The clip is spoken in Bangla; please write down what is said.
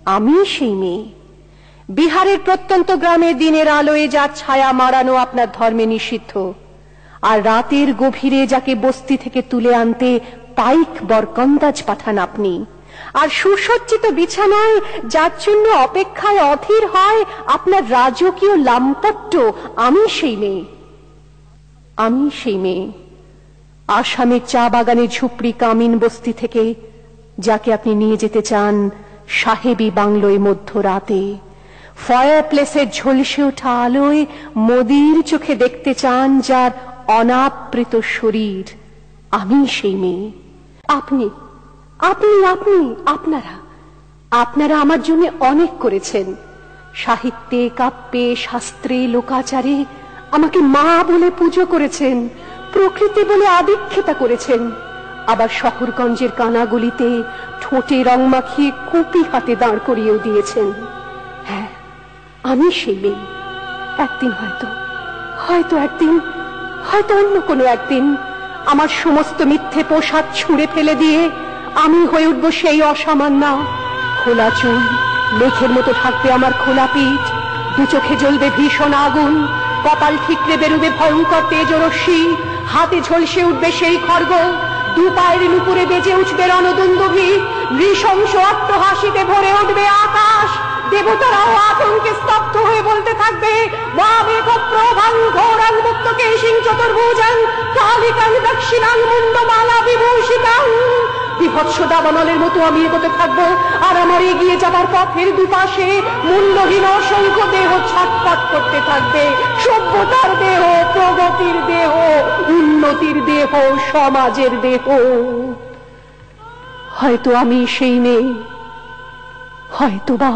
আমি সেই মেয়ে। বিহারের প্রত্যন্ত গ্রামে দিনের আলোয় যা ছায়া মারানো আপনার ধর্মে নিষিদ্ধ, আর রাতের গভীরে যাকে বস্তি থেকে তুলে আনতে পাইক বরকন্দাজ পাঠান আপনি, আর সুসজ্জিত বিছানায় যার জন্য অপেক্ষায় অধীর হয় আপনার রাজকীয় লাম্পট্য, আমি সেই মেয়ে। আমি সেই মেয়ে আসামের চা বাগানের ঝুপড়ি কামিন বস্তি থেকে যাকে আপনি নিয়ে যেতে চান সাহেবী বাংলোয় মধ্যরাতে, ফায়ার প্লেসের ঝলসে ওঠা আলোয় মোদির চোখে দেখতে চান যার অনাবৃত শরীর। আমি সেই মেয়ে। আপনি আপনি আপনি আপনারা আপনারা আমার জন্য অনেক করেছেন। সাহিত্যে, কাব্যে, শাস্ত্রে, লোকাচারে আমাকে মা বলে পুজো করেছেন, প্রকৃতি বলে আদিক্ষেতা করেছেন। আবার শহরগঞ্জের কানাগলিতে ঠোঁটে রং মাখিয়ে কুপি হাতে দাঁড় করিয়েও দিয়েছেন। হ্যাঁ, আমি সেই মেয়ে। একদিন হয়তো একদিন, হয়তো অন্য কোনো একদিন আমার সমস্ত মিথ্যে পোশাক ছুঁড়ে ফেলে দিয়ে আমি হয়ে উঠবো সেই অসামান্য। খোলা চুল, মেঘের মতো থাকবে আমার খোলা পিঠ, দু চোখে জ্বলবে ভীষণ আগুন, কপাল ঠিকরে বেরুবে ভয়ঙ্কর তেজরশ্মি, হাতে ঝলসে উঠবে সেই খড়গ, দু পায়ের নুপুরে বেজে উঠবে রণদুন্দুভি, নৃশংস অট্টহাসিতে ভরে উঠবে আকাশ। দেবতারাও আতঙ্কে স্তব্ধ হয়ে বলতে থাকবে, বামেক প্রভাং ঘোরাং মুক্তকে সিং চতুর্ভুজাং কালিকাং দক্ষিণাং মুন্ডমালা বিভূষিতাং। বিভৎস দাবানলের মতো আমি এগোতে থাকবো, আর আমার এগিয়ে যাবার পথের দুপাশে মুন্ডহীন অসংখ্য দেহ ছটফট করতে থাকবে। সভ্যতার দেহ, প্রগতির দেহ, উন্নতির দেহ, সমাজের দেহ। হয়তো আমি সেই মেয়ে, হয়তোবা।